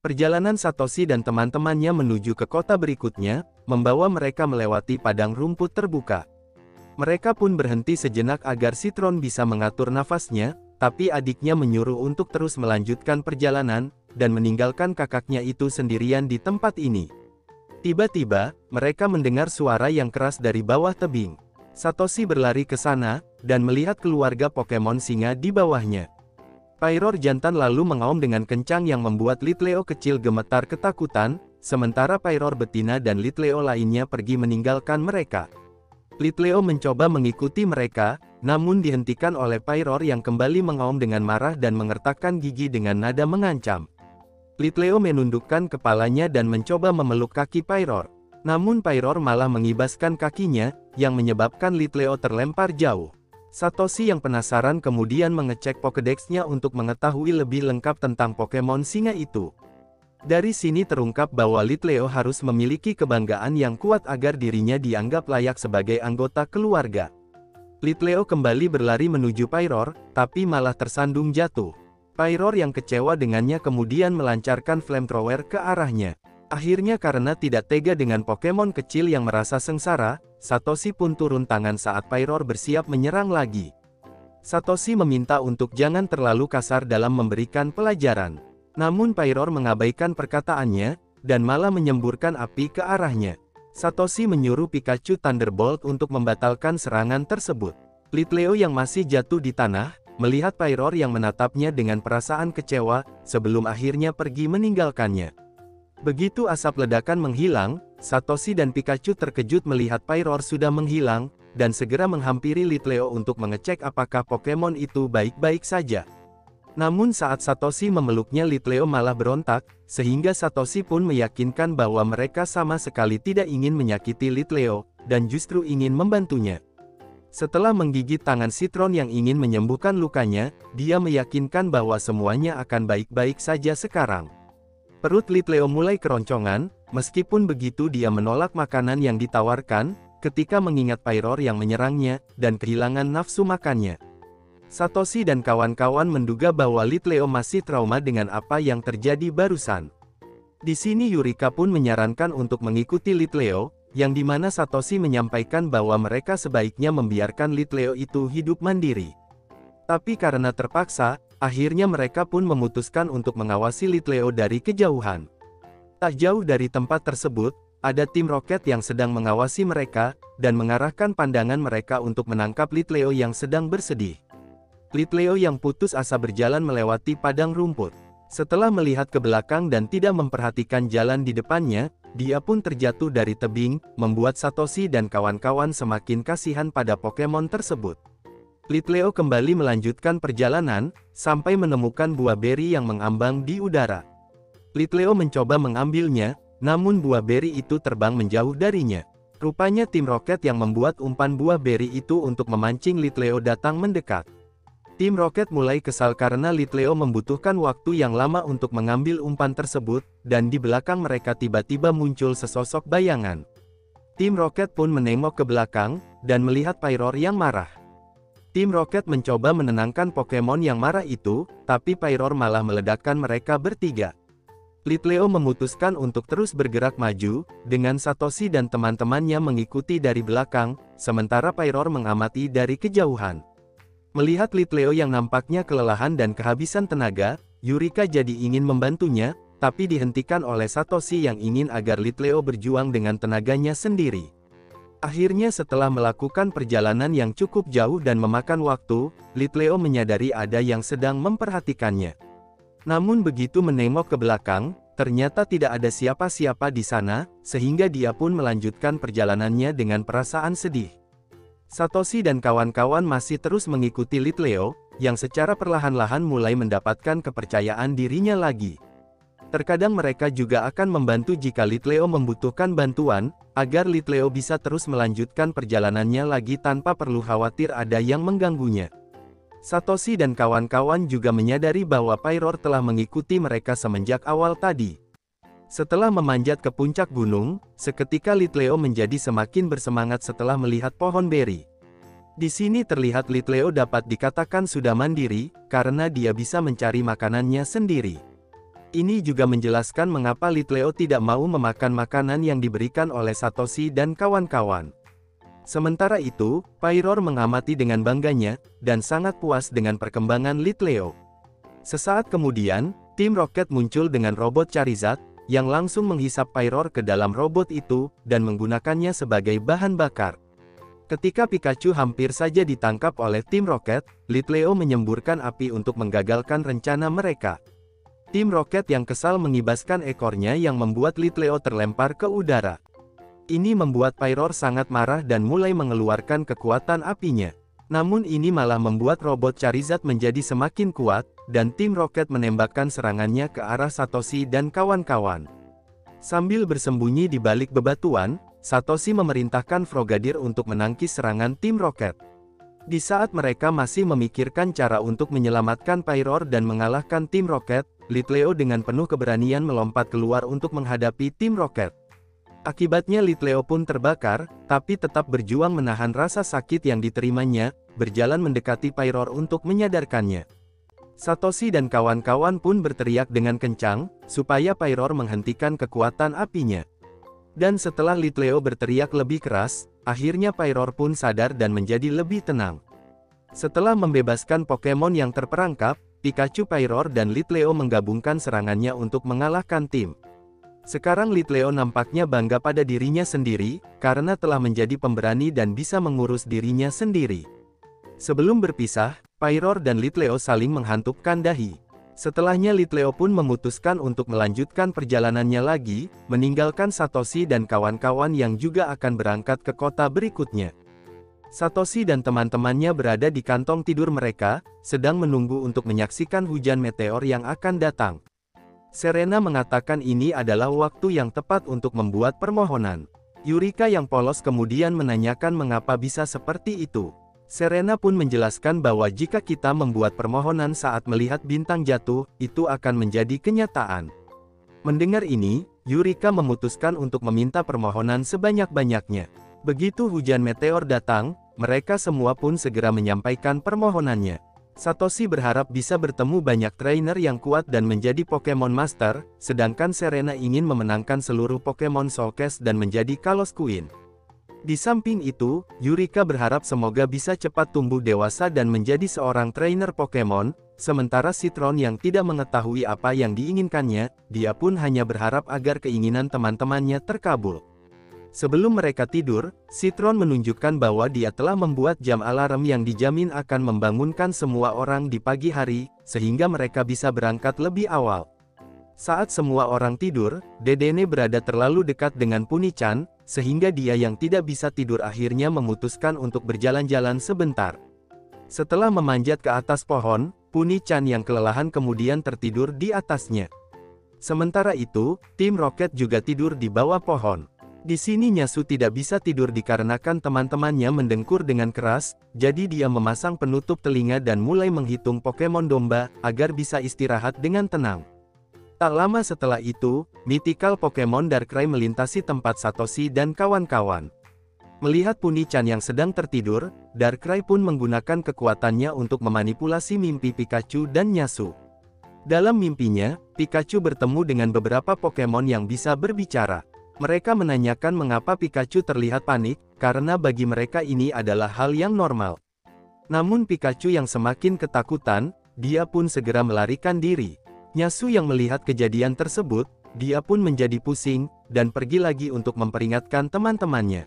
Perjalanan Satoshi dan teman-temannya menuju ke kota berikutnya, membawa mereka melewati padang rumput terbuka. Mereka pun berhenti sejenak agar Citron bisa mengatur nafasnya, tapi adiknya menyuruh untuk terus melanjutkan perjalanan, dan meninggalkan kakaknya itu sendirian di tempat ini. Tiba-tiba, mereka mendengar suara yang keras dari bawah tebing. Satoshi berlari ke sana, dan melihat keluarga Pokemon singa di bawahnya. Pyroar jantan lalu mengaum dengan kencang yang membuat Litleo kecil gemetar ketakutan, sementara Pyroar betina dan Litleo lainnya pergi meninggalkan mereka. Litleo mencoba mengikuti mereka, namun dihentikan oleh Pyroar yang kembali mengaum dengan marah dan mengertakkan gigi dengan nada mengancam. Litleo menundukkan kepalanya dan mencoba memeluk kaki Pyroar. Namun Pyroar malah mengibaskan kakinya, yang menyebabkan Litleo terlempar jauh. Satoshi yang penasaran kemudian mengecek Pokédex-nya untuk mengetahui lebih lengkap tentang Pokemon singa itu. Dari sini terungkap bahwa Litleo harus memiliki kebanggaan yang kuat agar dirinya dianggap layak sebagai anggota keluarga. Litleo kembali berlari menuju Pyroar, tapi malah tersandung jatuh. Pyroar yang kecewa dengannya kemudian melancarkan flamethrower ke arahnya. Akhirnya karena tidak tega dengan Pokemon kecil yang merasa sengsara, Satoshi pun turun tangan saat Pyroar bersiap menyerang lagi. Satoshi meminta untuk jangan terlalu kasar dalam memberikan pelajaran. Namun Pyroar mengabaikan perkataannya, dan malah menyemburkan api ke arahnya. Satoshi menyuruh Pikachu Thunderbolt untuk membatalkan serangan tersebut. Litleo yang masih jatuh di tanah, melihat Pyroar yang menatapnya dengan perasaan kecewa, sebelum akhirnya pergi meninggalkannya. Begitu asap ledakan menghilang, Satoshi dan Pikachu terkejut melihat Pyroar sudah menghilang, dan segera menghampiri Litleo untuk mengecek apakah Pokemon itu baik-baik saja. Namun saat Satoshi memeluknya Litleo malah berontak, sehingga Satoshi pun meyakinkan bahwa mereka sama sekali tidak ingin menyakiti Litleo, dan justru ingin membantunya. Setelah menggigit tangan Citron yang ingin menyembuhkan lukanya, dia meyakinkan bahwa semuanya akan baik-baik saja sekarang. Perut Litleo mulai keroncongan, meskipun begitu dia menolak makanan yang ditawarkan, ketika mengingat Pyroar yang menyerangnya, dan kehilangan nafsu makannya. Satoshi dan kawan-kawan menduga bahwa Litleo masih trauma dengan apa yang terjadi barusan. Di sini Yurika pun menyarankan untuk mengikuti Litleo, yang dimana Satoshi menyampaikan bahwa mereka sebaiknya membiarkan Litleo itu hidup mandiri. Tapi karena terpaksa, akhirnya mereka pun memutuskan untuk mengawasi Litleo dari kejauhan. Tak jauh dari tempat tersebut, ada tim roket yang sedang mengawasi mereka, dan mengarahkan pandangan mereka untuk menangkap Litleo yang sedang bersedih. Litleo yang putus asa berjalan melewati padang rumput. Setelah melihat ke belakang dan tidak memperhatikan jalan di depannya, dia pun terjatuh dari tebing, membuat Satoshi dan kawan-kawan semakin kasihan pada Pokemon tersebut. Litleo kembali melanjutkan perjalanan, sampai menemukan buah beri yang mengambang di udara. Litleo mencoba mengambilnya, namun buah beri itu terbang menjauh darinya. Rupanya tim roket yang membuat umpan buah beri itu untuk memancing Litleo datang mendekat. Tim roket mulai kesal karena Litleo membutuhkan waktu yang lama untuk mengambil umpan tersebut, dan di belakang mereka tiba-tiba muncul sesosok bayangan. Tim roket pun menengok ke belakang, dan melihat Pyroar yang marah. Tim roket mencoba menenangkan Pokemon yang marah itu, tapi Pyroar malah meledakkan mereka bertiga. Litleo memutuskan untuk terus bergerak maju, dengan Satoshi dan teman-temannya mengikuti dari belakang, sementara Pyroar mengamati dari kejauhan. Melihat Litleo yang nampaknya kelelahan dan kehabisan tenaga, Yurika jadi ingin membantunya, tapi dihentikan oleh Satoshi yang ingin agar Litleo berjuang dengan tenaganya sendiri. Akhirnya setelah melakukan perjalanan yang cukup jauh dan memakan waktu, Litleo menyadari ada yang sedang memperhatikannya. Namun begitu menengok ke belakang, ternyata tidak ada siapa-siapa di sana, sehingga dia pun melanjutkan perjalanannya dengan perasaan sedih. Satoshi dan kawan-kawan masih terus mengikuti Litleo, yang secara perlahan-lahan mulai mendapatkan kepercayaan dirinya lagi. Terkadang mereka juga akan membantu jika Litleo membutuhkan bantuan, agar Litleo bisa terus melanjutkan perjalanannya lagi tanpa perlu khawatir ada yang mengganggunya. Satoshi dan kawan-kawan juga menyadari bahwa Pyroar telah mengikuti mereka semenjak awal tadi. Setelah memanjat ke puncak gunung, seketika Litleo menjadi semakin bersemangat setelah melihat pohon beri. Di sini terlihat Litleo dapat dikatakan sudah mandiri, karena dia bisa mencari makanannya sendiri. Ini juga menjelaskan mengapa Litleo tidak mau memakan makanan yang diberikan oleh Satoshi dan kawan-kawan. Sementara itu, Pyroar mengamati dengan bangganya, dan sangat puas dengan perkembangan Litleo. Sesaat kemudian, tim Rocket muncul dengan robot Charizard, yang langsung menghisap Pyroar ke dalam robot itu, dan menggunakannya sebagai bahan bakar. Ketika Pikachu hampir saja ditangkap oleh tim Rocket, Litleo menyemburkan api untuk menggagalkan rencana mereka. Tim Rocket yang kesal mengibaskan ekornya yang membuat Litleo terlempar ke udara. Ini membuat Pyroar sangat marah dan mulai mengeluarkan kekuatan apinya. Namun ini malah membuat robot Charizard menjadi semakin kuat, dan tim Rocket menembakkan serangannya ke arah Satoshi dan kawan-kawan. Sambil bersembunyi di balik bebatuan, Satoshi memerintahkan Frogadier untuk menangkis serangan tim Rocket. Di saat mereka masih memikirkan cara untuk menyelamatkan Pyroar dan mengalahkan tim Rocket, Litleo dengan penuh keberanian melompat keluar untuk menghadapi tim Rocket. Akibatnya Litleo pun terbakar, tapi tetap berjuang menahan rasa sakit yang diterimanya, berjalan mendekati Pyroar untuk menyadarkannya. Satoshi dan kawan-kawan pun berteriak dengan kencang, supaya Pyroar menghentikan kekuatan apinya. Dan setelah Litleo berteriak lebih keras, akhirnya Pyroar pun sadar dan menjadi lebih tenang. Setelah membebaskan Pokemon yang terperangkap, Pikachu, Pyroar dan Litleo menggabungkan serangannya untuk mengalahkan tim. Sekarang Litleo nampaknya bangga pada dirinya sendiri, karena telah menjadi pemberani dan bisa mengurus dirinya sendiri. Sebelum berpisah, Pyroar dan Litleo saling menghantupkan dahi. Setelahnya Litleo pun memutuskan untuk melanjutkan perjalanannya lagi, meninggalkan Satoshi dan kawan-kawan yang juga akan berangkat ke kota berikutnya. Satoshi dan teman-temannya berada di kantong tidur mereka, sedang menunggu untuk menyaksikan hujan meteor yang akan datang. Serena mengatakan ini adalah waktu yang tepat untuk membuat permohonan. Yurika yang polos kemudian menanyakan mengapa bisa seperti itu. Serena pun menjelaskan bahwa jika kita membuat permohonan saat melihat bintang jatuh, itu akan menjadi kenyataan. Mendengar ini, Yurika memutuskan untuk meminta permohonan sebanyak-banyaknya. Begitu hujan meteor datang, mereka semua pun segera menyampaikan permohonannya. Satoshi berharap bisa bertemu banyak trainer yang kuat dan menjadi Pokemon Master, sedangkan Serena ingin memenangkan seluruh Pokemon Showcase dan menjadi Kalos Queen. Di samping itu, Yurika berharap semoga bisa cepat tumbuh dewasa dan menjadi seorang trainer Pokemon, sementara Citron yang tidak mengetahui apa yang diinginkannya, dia pun hanya berharap agar keinginan teman-temannya terkabul. Sebelum mereka tidur, Citron menunjukkan bahwa dia telah membuat jam alarm yang dijamin akan membangunkan semua orang di pagi hari, sehingga mereka bisa berangkat lebih awal. Saat semua orang tidur, Dedenne berada terlalu dekat dengan Puni-chan, sehingga dia yang tidak bisa tidur akhirnya memutuskan untuk berjalan-jalan sebentar. Setelah memanjat ke atas pohon, Puni-chan yang kelelahan kemudian tertidur di atasnya. Sementara itu, tim Rocket juga tidur di bawah pohon. Di sini Nyasu tidak bisa tidur dikarenakan teman-temannya mendengkur dengan keras, jadi dia memasang penutup telinga dan mulai menghitung Pokemon domba, agar bisa istirahat dengan tenang. Tak lama setelah itu, mythical Pokemon Darkrai melintasi tempat Satoshi dan kawan-kawan. Melihat Puni-chan yang sedang tertidur, Darkrai pun menggunakan kekuatannya untuk memanipulasi mimpi Pikachu dan Nyasu. Dalam mimpinya, Pikachu bertemu dengan beberapa Pokemon yang bisa berbicara. Mereka menanyakan mengapa Pikachu terlihat panik, karena bagi mereka ini adalah hal yang normal. Namun Pikachu yang semakin ketakutan, dia pun segera melarikan diri. Nyasu yang melihat kejadian tersebut, dia pun menjadi pusing, dan pergi lagi untuk memperingatkan teman-temannya.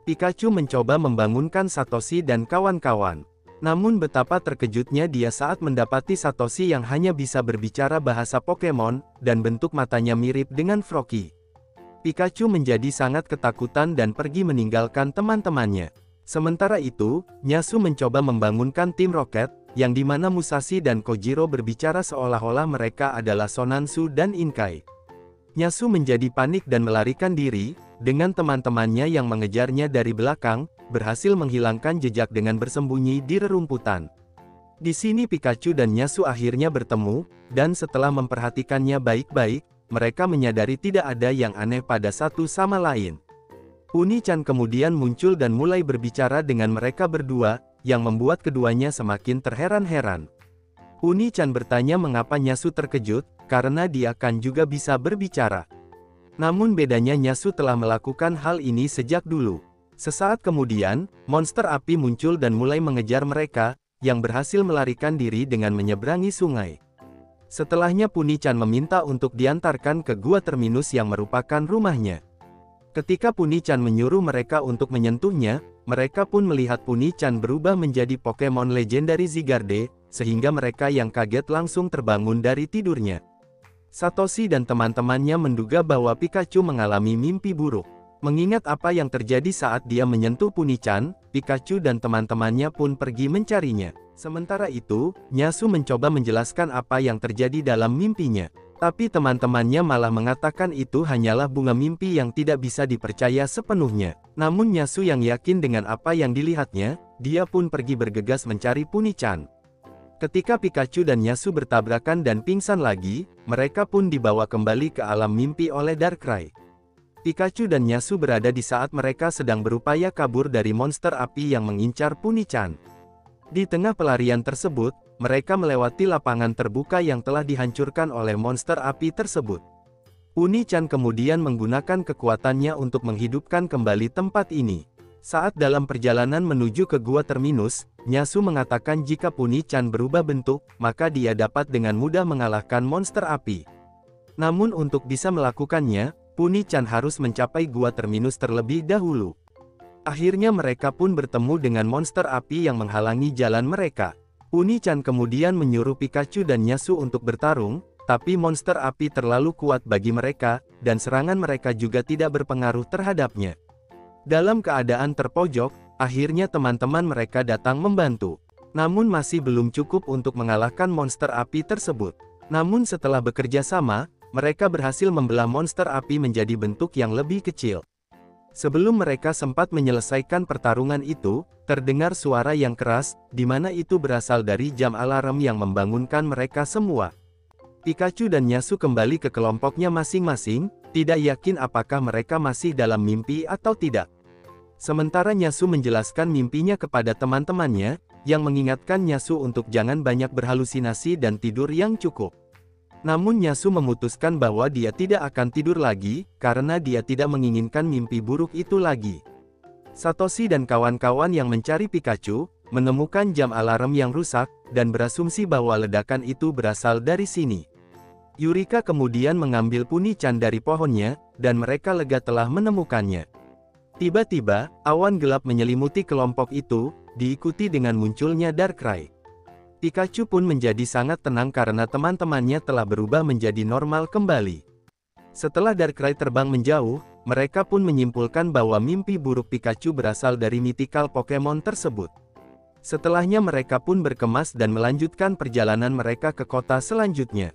Pikachu mencoba membangunkan Satoshi dan kawan-kawan. Namun betapa terkejutnya dia saat mendapati Satoshi yang hanya bisa berbicara bahasa Pokemon, dan bentuk matanya mirip dengan Froakie. Pikachu menjadi sangat ketakutan dan pergi meninggalkan teman-temannya. Sementara itu, Nyasu mencoba membangunkan tim Rocket, yang dimana Musashi dan Kojiro berbicara seolah-olah mereka adalah Sonansu dan Inkai. Nyasu menjadi panik dan melarikan diri, dengan teman-temannya yang mengejarnya dari belakang, berhasil menghilangkan jejak dengan bersembunyi di rerumputan. Di sini Pikachu dan Nyasu akhirnya bertemu, dan setelah memperhatikannya baik-baik, mereka menyadari tidak ada yang aneh pada satu sama lain. Puni-chan kemudian muncul dan mulai berbicara dengan mereka berdua, yang membuat keduanya semakin terheran-heran. Puni-chan bertanya mengapa Nyasu terkejut, karena dia kan juga bisa berbicara. Namun bedanya Nyasu telah melakukan hal ini sejak dulu. Sesaat kemudian, monster api muncul dan mulai mengejar mereka, yang berhasil melarikan diri dengan menyeberangi sungai. Setelahnya Puni-chan meminta untuk diantarkan ke Gua Terminus yang merupakan rumahnya. Ketika Puni-chan menyuruh mereka untuk menyentuhnya, mereka pun melihat Puni-chan berubah menjadi Pokemon legendary Zygarde, sehingga mereka yang kaget langsung terbangun dari tidurnya. Satoshi dan teman-temannya menduga bahwa Pikachu mengalami mimpi buruk. Mengingat apa yang terjadi saat dia menyentuh Puni-chan, Pikachu dan teman-temannya pun pergi mencarinya. Sementara itu, Nyasu mencoba menjelaskan apa yang terjadi dalam mimpinya. Tapi teman-temannya malah mengatakan itu hanyalah bunga mimpi yang tidak bisa dipercaya sepenuhnya. Namun Nyasu yang yakin dengan apa yang dilihatnya, dia pun pergi bergegas mencari Puni-chan. Ketika Pikachu dan Nyasu bertabrakan dan pingsan lagi, mereka pun dibawa kembali ke alam mimpi oleh Darkrai. Pikachu dan Nyasu berada di saat mereka sedang berupaya kabur dari monster api yang mengincar Puni-chan. Di tengah pelarian tersebut, mereka melewati lapangan terbuka yang telah dihancurkan oleh monster api tersebut. Puni-chan kemudian menggunakan kekuatannya untuk menghidupkan kembali tempat ini. Saat dalam perjalanan menuju ke Gua Terminus, Nyasu mengatakan jika Puni-chan berubah bentuk, maka dia dapat dengan mudah mengalahkan monster api. Namun untuk bisa melakukannya, Puni-chan harus mencapai Gua Terminus terlebih dahulu. Akhirnya mereka pun bertemu dengan monster api yang menghalangi jalan mereka. Puni-chan kemudian menyuruh Pikachu dan Nyasu untuk bertarung, tapi monster api terlalu kuat bagi mereka, dan serangan mereka juga tidak berpengaruh terhadapnya. Dalam keadaan terpojok, akhirnya teman-teman mereka datang membantu. Namun masih belum cukup untuk mengalahkan monster api tersebut. Namun setelah bekerja sama, mereka berhasil membelah monster api menjadi bentuk yang lebih kecil. Sebelum mereka sempat menyelesaikan pertarungan itu, terdengar suara yang keras, di mana itu berasal dari jam alarm yang membangunkan mereka semua. Pikachu dan Nyasu kembali ke kelompoknya masing-masing, tidak yakin apakah mereka masih dalam mimpi atau tidak. Sementara Nyasu menjelaskan mimpinya kepada teman-temannya, yang mengingatkan Nyasu untuk jangan banyak berhalusinasi dan tidur yang cukup. Namun Nyasu memutuskan bahwa dia tidak akan tidur lagi, karena dia tidak menginginkan mimpi buruk itu lagi. Satoshi dan kawan-kawan yang mencari Pikachu, menemukan jam alarm yang rusak, dan berasumsi bahwa ledakan itu berasal dari sini. Yurika kemudian mengambil Puni-chan dari pohonnya, dan mereka lega telah menemukannya. Tiba-tiba, awan gelap menyelimuti kelompok itu, diikuti dengan munculnya Darkrai. Pikachu pun menjadi sangat tenang karena teman-temannya telah berubah menjadi normal kembali. Setelah Darkrai terbang menjauh, mereka pun menyimpulkan bahwa mimpi buruk Pikachu berasal dari mythical Pokemon tersebut. Setelahnya mereka pun berkemas dan melanjutkan perjalanan mereka ke kota selanjutnya.